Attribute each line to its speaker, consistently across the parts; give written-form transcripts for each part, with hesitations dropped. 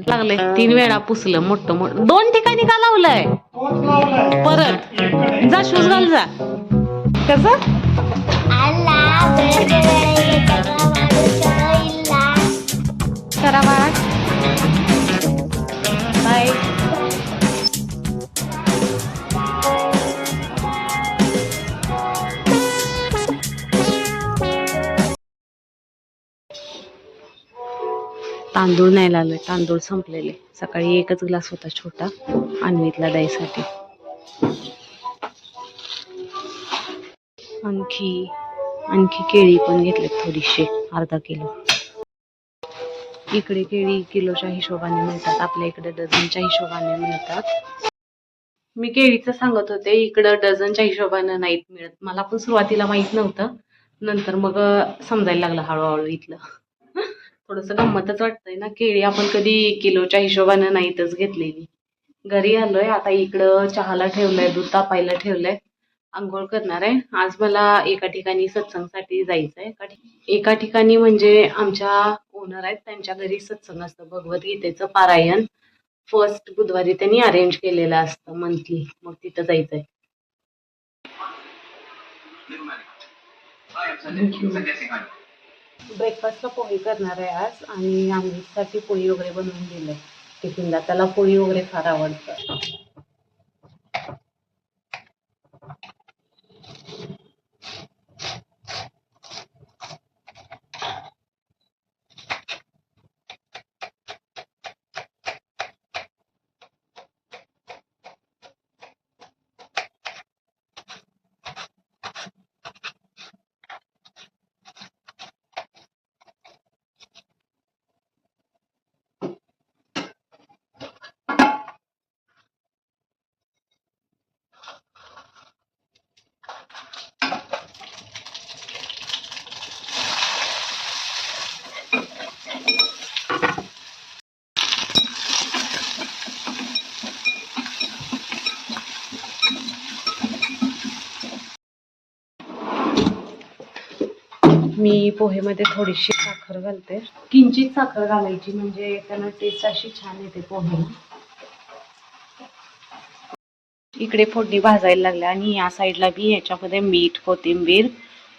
Speaker 1: लागले 3 वेळा पुसलं मोठं मोठं 2 ठिकाणी का लावलंय परत जा शूज घाल जा कसं करा बाळा बाय तांदूळ नाही लागले तांदूळ संपलेले सकाळी एकच ग्लास होता छोटा अन्वीतला द्यायसाठी आणखी केळी पण घेतले थोडीशी अर्धा किलो इकडे केळी किलोच्या हिशोबाने मिळतात आपल्या इकडे डझनच्या हिशोबाने मिळतात मी केळीचं सांगत होते इकडं डझनच्या हिशोबाने नाहीत मिळत मला पण सुरुवातीला माहित नव्हतं नंतर मग समजायला लागलं हळूहळू इथलं थोडंसं गंमतच वाटतंय ना केळी आपण कधी किलोच्या हिशोबाने नाहीतच घेतलेली घरी आलोय आता इकडं चहाला ठेवलंय दूध तापायला ठेवलंय आंघोळ करणार आहे आज मला एका ठिकाणी सत्संगसाठी जायचंय एका ठिकाणी म्हणजे आमच्या ओनर आहेत त्यांच्या घरी सत्संग असतं भगवद्गीतेचं पारायण फर्स्ट बुधवारी त्यांनी अरेंज केलेलं असतं मंथली मग तिथं जायचंय ब्रेकफास्टला पोळी करणार आहे आज आणि आमच्यासाठी पोळी वगैरे बनवून दिलंय टिफिनला त्याला पोळी वगैरे फार आवडतं मी पोहेमध्ये थोडीशी साखर घालते किंचित साखर घालायची म्हणजे त्यानं टेस्ट अशी छान येते पोहेला इकडे फोडणी भाजायला लागल्या आणि या साईडला बी ह्याच्यामध्ये मीठ कोथिंबीर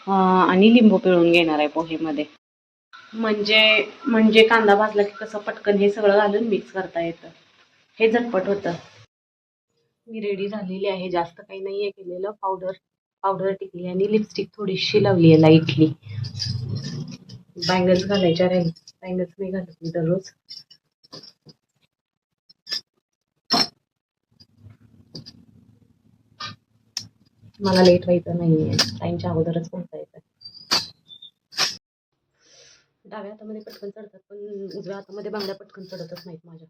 Speaker 1: आणि लिंबू पिळून घेणार आहे पोहेमध्ये म्हणजे कांदा भाजला की कसं पटकन हे सगळं घालून मिक्स करता येतं हे झटपट होतं मी रेडी झालेली आहे जास्त काही नाहीये केलेलं पावडर टिकली आणि लिपस्टिक थोडीशी लावली आहे लाईटली बँगल्स घालायच्या राहील बँगल्स नाही घालत मी दररोज मला लेट व्हायचं नाहीये टाइमच्या अगोदरच पोहोचायचं डाव्या हातामध्ये पटकन चढतात पण उजव्या हातामध्ये बांगड्या पटकन चढतच नाहीत माझ्या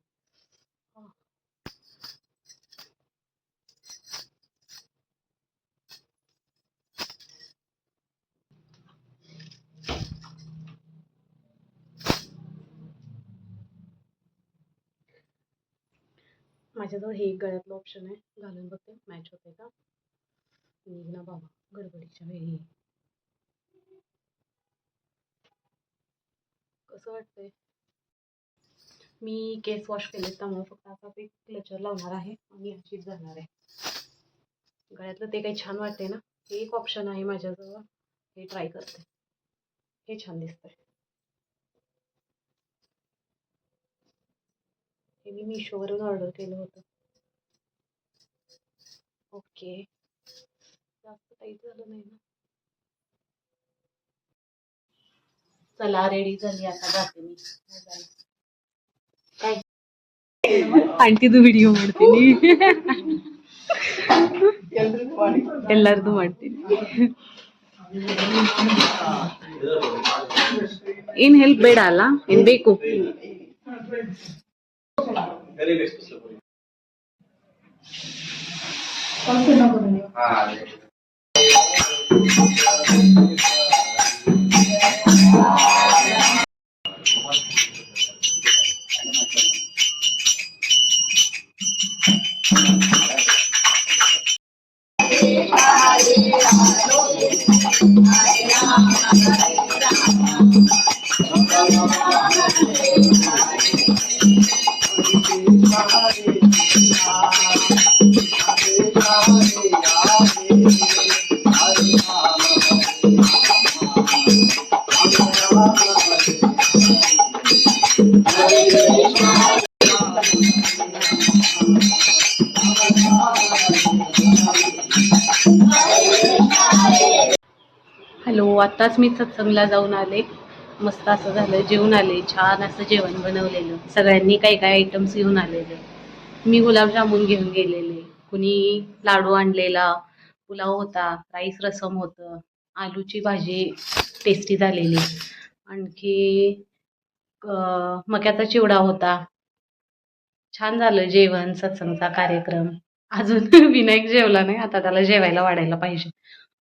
Speaker 1: माझ्याजवळ हे एक गळ्यातलं ऑप्शन आहे घालून बघते मॅच होते का निघ ना बाबा गडबडीच्या वेळी कसं वाटतंय मी केस वॉश केले त्यामुळे फक्त आता ते क्लचर लावणार आहे आणि अशीच जाणार आहे गळ्यातलं ते काही छान वाटते ना हे एक ऑप्शन आहे माझ्याजवळ हे ट्राय करते हे छान दिसतंय हे मी मिशोवरून ऑर्डर केलं होतं ओके जास्त टाईट झालं नाही ना चला रेडी झाली आता जाते मी काय आंटी तू व्हिडिओ ಮಾಡ್ತೀನಿ ಎಲ್ಲರದು ಮಾಡ್ತೀನಿ ಏನ್ ಹೆಲ್ಪ್ ಬೇಡ ಅಲ್ಲ ಏನ್ ಬೇಕು आत्ताच मी सत्संगला जाऊन आले. मस्त असं झालं, जेवून आले. छान असं जेवण बनवलेलं, सगळ्यांनी काही काही आयटम्स घेऊन आलेले. मी गुलाबजामुन घेऊन गेलेले, कुणी लाडू आणलेला, पुलाव होता, राईस रसम होतं, आलूची भाजी टेस्टी झालेली, आणखी मक्याचा चिवडा होता. छान झालं जेवण, सत्संगचा कार्यक्रम. अजून विनायक जेवला नाही, आता त्याला जेवायला वाढायला पाहिजे.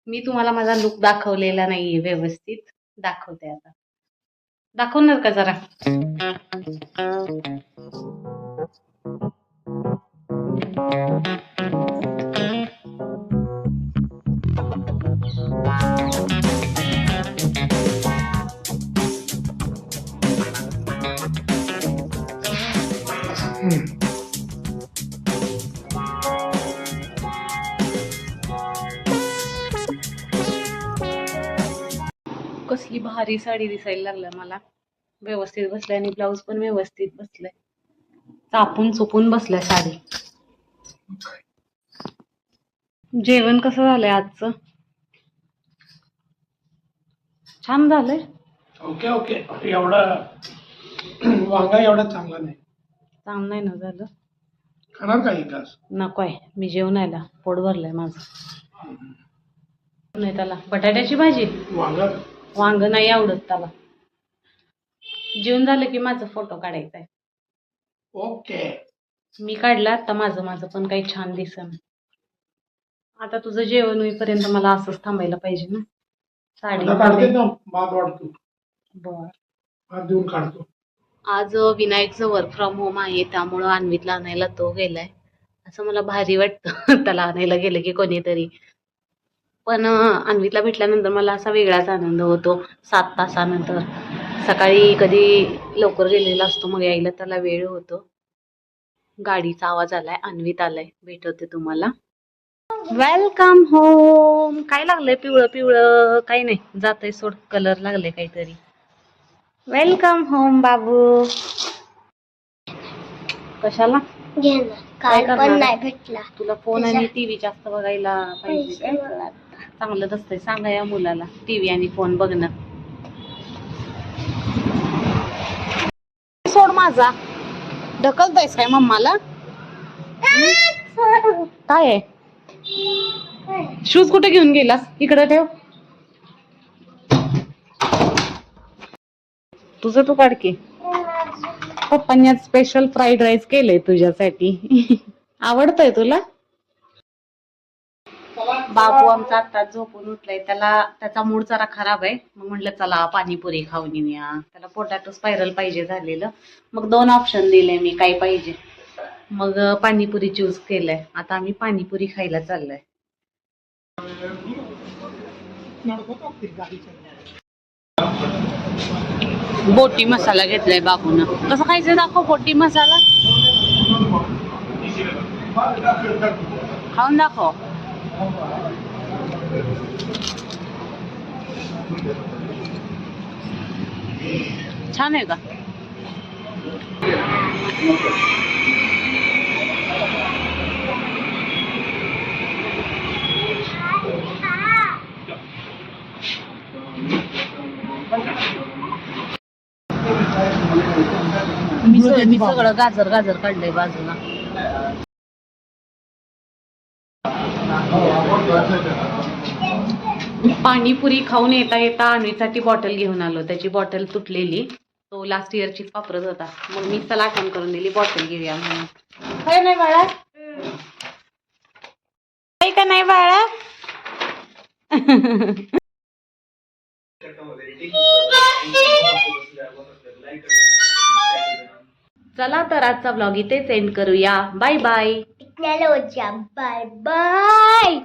Speaker 1: मी तुम्हाला माझा लुक दाखवलेला नाहीये व्यवस्थित, दाखवते आता. दाखवणार का जरा? कसली भारी साडी दिसायला लागल्या मला, व्यवस्थित बसल्या आणि ब्लाऊज पण व्यवस्थित बसलाय, चापून चुपून बसल्या साडी. जेवण कसं झालंय आजचं? छान झालंय.
Speaker 2: Okay okay. एवढा वांगा एवढा चांगला नाही.
Speaker 1: चांगलं नाही ना झालं?
Speaker 2: खाणार का एक घास?
Speaker 1: नकोय, मी जेवण आला, पोट भरलंय माझं. नाही त्याला बटाट्याची भाजी, वांग नाही आवडत त्याला. जेवण झालं की माझा फोटो काढायचा आहे.
Speaker 2: ओके.
Speaker 1: मी काढला आता, माझं पण काही छान दिसन. आता तुझं जेवण होईपर्यंत मला असंच थांबायला पाहिजे ना. साडी
Speaker 2: काढते ना, भात वाढतो.
Speaker 1: बर,
Speaker 2: भात देऊन काढतो.
Speaker 1: आज विनायकचं वर्क फ्रॉम होम आहे, त्यामुळं अन्वीतला आणायला तो गेलाय. असं मला भारी वाटतं त्याला आणायला गेलं की कोणीतरी. पण अन्वीतला भेटल्यानंतर मला असा वेगळाच आनंद होतो. 7 तासानंतर, सकाळी कधी लवकर गेलेला असतो, मग यायला त्याला वेळ होतो. गाडीचा आवाज आलाय, अन्वीत आलाय, भेटवते तुम्हाला. Welcome home. काय लागलंय पिवळं पिवळं? काही नाही, जातंय सोड, कलर लागले काहीतरी. वेलकम होम बाबू. कशाला काय करणार? नाही भेटला तुला फोन आणि टीव्ही जास्त बघायला पाहिजे काय? चांगलं नसतंय, सांगा या मुलाला टीव्ही आणि फोन बघणं. सोड माझा, ढकलतोयस काय मम्माला? काय आहे? शूज कुठे घेऊन गेलास? इकडे ठेव. तुझं तू काढ की. पप्पांनी आज स्पेशल फ्राईड राईस केलंय तुझ्यासाठी. आवडतंय तुला? बाबू आमचा आता झोपून उठलाय, त्याचा मूड जरा खराब आहे. मग म्हटलं चला पाणीपुरी खाऊन येऊया. त्याला पोटॅटो स्पायरल पाहिजे झालेलं, मग 2 ऑप्शन दिले मी, काय पाहिजे. मग पाणीपुरी चूज केलंय. आता आम्ही पाणीपुरी खायला चाललोय. बोटी मसाला घेतलाय बाबून. कसं खायचं दाखव बोटी मसाला, खाऊन दाखव. छान आहे का? मी सगळं गाजर काढलंय बाजूला. पाणीपुरी खाऊन येता येता अन्वीसाठी बॉटल घेऊन आलो. त्याची बॉटल तुटलेली, तो लास्ट इयरचीच वापरत होता. मग मी त्याला आठवण करून दिली बॉटल घेऊया म्हणून. काय नाही बाळा? काय का नाही बाळा? चला तर आजचा ब्लॉग इथेच एंड करूया. Bye bye. Bye bye.